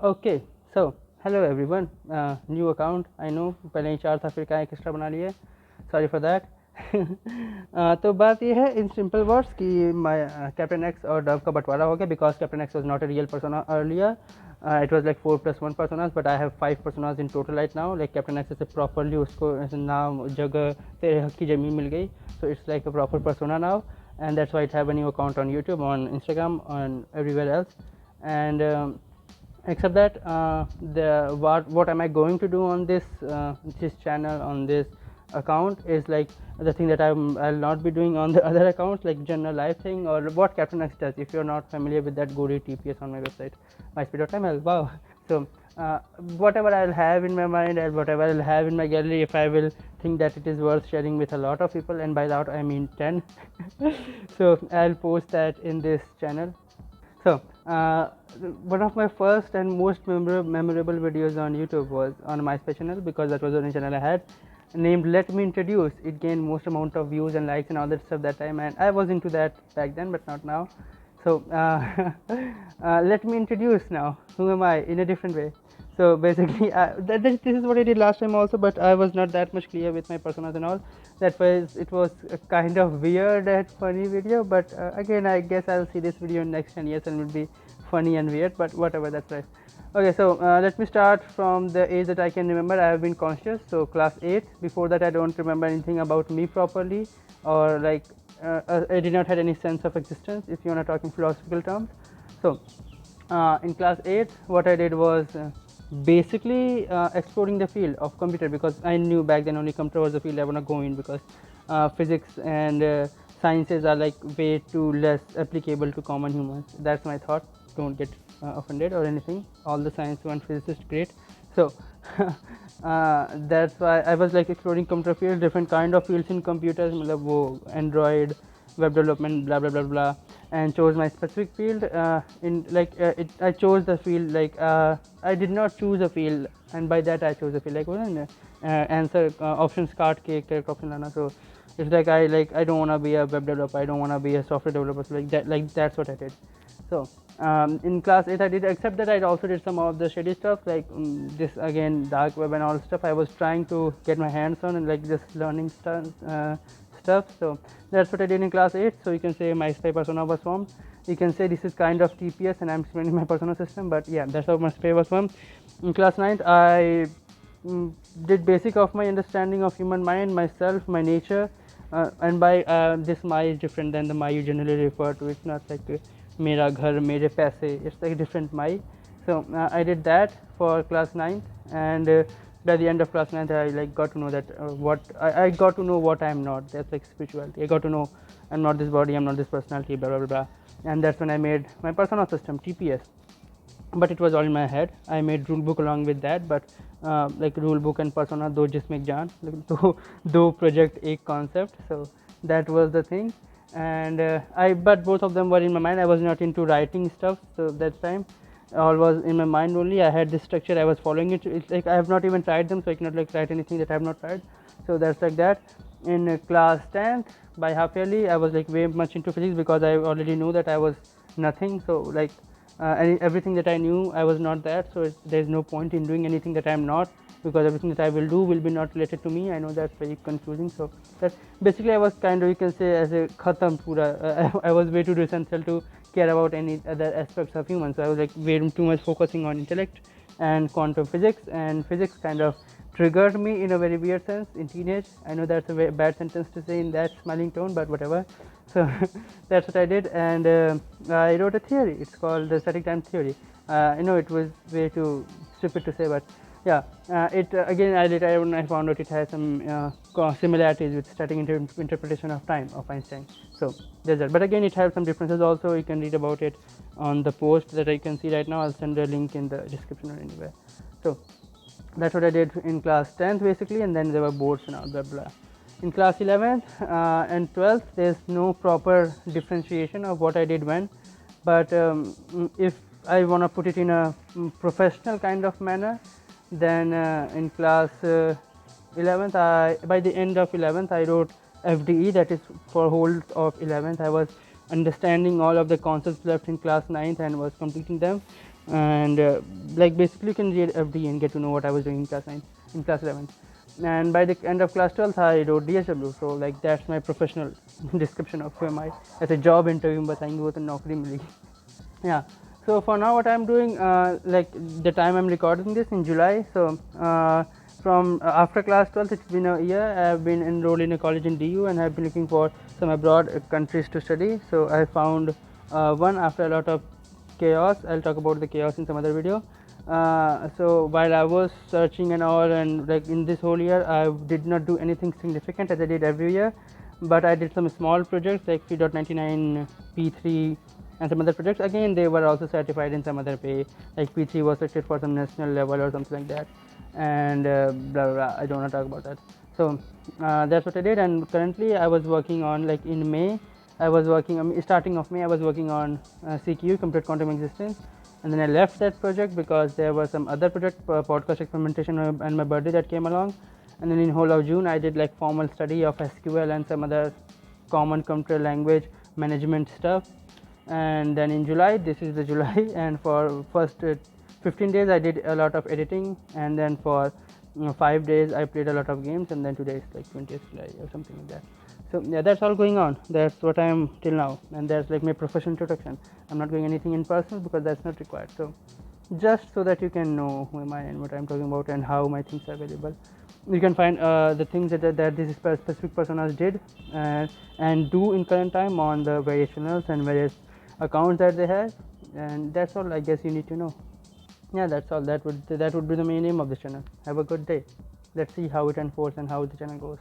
Okay, so hello everyone. New account. I know पहले ही 4 था फिर क्या एक्स्ट्रा बना लिए. Sorry for that. तो बात ये है in simple words कि my Captain X और Dove का बंटवारा हो गया because Captain X was not a real persona earlier. It was like 4 plus 1 personas, but I have 5 personas in total right now. Like Captain X is properly उसको ऐसे नाम जगह तेरे हक की ज़मीन मिल गई. So it's like a proper persona now, and that's why I have a new account on YouTube, on Instagram, on everywhere else, and. Except that what am I going to do on this channel, on this account, is like the thing that I'll not be doing on the other accounts, like general life thing or what Captain X does. If you're not familiar with that, go read TPS on my website myspy.ml. Wow. So whatever I'll have in my mind and whatever I'll have in my gallery, if I will think that it is worth sharing with a lot of people, and by that I mean 10, so I'll post that in this channel. So one of my first and most memorable videos on YouTube was on Myspy channel, because that was the only channel I had, named Let Me Introduce. It gained most amount of views and likes and all that stuff that time, and I was into that back then, but not now. So let me introduce now. Who am I in a different way? So basically, this is what I did last time also, but I was not that much clear with my personas and all. It was a kind of weird and funny video, but again, I guess I'll see this video in next 10 years and it will be funny and weird, but whatever, that's right. Okay, so let me start from the age that I can remember. I have been conscious, so class 8. Before that, I don't remember anything about me properly, or like I did not have any sense of existence, if you want to talk in philosophical terms. So in class 8, what I did was basically exploring the field of computer, because I knew back then only computer was the field I want to go in, because physics and sciences are like way too less applicable to common humans. That's my thought. Don't get offended or anything. All the science and physicists great. So that's why I was like exploring computer field, different kind of fields in computers, मतलब वो Android, web development, blah blah blah blah, and chose my specific field. I chose the field like I did not choose a field, and by that I chose a field like answer options card के correct option लाना. So it's like I don't want to be a web developer, I don't want to be a software developer. So like that's what I did. So in class 8 I did, except that I also did some of the shady stuff, like this again dark web and all stuff I was trying to get my hands on, and like just learning stuff. So that's what I did in class 8. So you can say my Myspy persona was formed. You can say this is kind of TPS and I'm explaining my persona system, but yeah, that's how my Myspy was formed. In class 9 I did basic of my understanding of human mind, myself, my nature, and by this my is different than the my you generally refer to. It's not like mera ghar mere paise, it's like different my. So I did that for class 9, and by the end of class 9 I like got to know that what I got to know what I am not. That's like spirituality. I got to know I'm not this body, I'm not this personality, blah blah blah. And that's when I made my persona system, TPS. But it was all in my head. I made rule book along with that, but like rule book and persona दो जिसमें जान, like दो project एक concept. So that was the thing. And but both of them were in my mind. I was not into writing stuff, so that time all was in my mind only. I had this structure, I was following it. It's like I have not even tried them, so I cannot like write anything that I have not tried. So that's like that. In class 10th, by half yearly, I was like way much into physics, because I already knew that I was nothing. So like everything that I knew, I was not that. So there's no point in doing anything that I am not, because everything that I will do will be not related to me. I know that's very confusing. So that basically I was kind of, you can say, as a khatam pura. I was way too essential to care about any other aspects of humans. So I was like way too much focusing on intellect and quantum physics, and physics kind of triggered me in a very weird sense in teenage. I know that's a very bad sentence to say in that smiling tone, but whatever. So that's what I did, and I wrote a theory. It's called the static time theory. I know it was way too stupid to say, but yeah, it again I found out it has some similarities with static interpretation of time of Einstein. So there's that. But again, it has some differences also. You can read about it on the post that I can see right now. I'll send a link in the description or anywhere. So that's what I did in class 10th basically, and then there were boards and all blah blah. In class 11th and 12th, there's no proper differentiation of what I did when, but if I want to put it in a professional kind of manner, then in class 11th, by the end of 11th, I wrote FDE, that is for whole of 11th. I was understanding all of the concepts left in class 9th and was completing them. and like basically you can read FD and get to know what I was doing in class 9, in class 11. And by the end of class 12th I wrote DSW, so like that's my professional description of who am I as a job interview में बताएंगे वो तो नौकरी मिलेगी. Yeah, so for now what I'm doing, like the time I'm recording this in July, so from after class 12th it's been a year. I've been enrolled in a college in DU and I've been looking for some abroad countries to study. So I found one after a lot of chaos. I'll talk about the chaos in some other video. So while I was searching and all, and like in this whole year I did not do anything significant as I did every year, but I did some small projects like 3.99 P3 and some other projects. Again, they were also certified in some other way, like P3 was selected for some national level or something like that, and blah, blah, blah. I don't want to talk about that. So that's what I did, and currently I was working on, like in May I was working, starting of May I was working on CQ, complete quantum existence, and then I left that project because there was some other project, podcast experimentation, and my birthday that came along. And then in whole of June I did like formal study of SQL and some other common computer language management stuff. And then in July, this is the July, and for first 15 days I did a lot of editing, and then for 5 days I played a lot of games, and then today is like 20th July or something like that. So yeah, that's all going on. That's what I am till now, and that's like my professional introduction. I'm not doing anything in personal because that's not required. So just so that you can know who am I and what I'm talking about and how my things are available. You can find the things that this specific personas did and do in current time on the various channels and various accounts that they have, and that's all I guess you need to know. Yeah, that's all. That would be the main aim of this channel. Have a good day. Let's see how it unfolds and how the channel goes.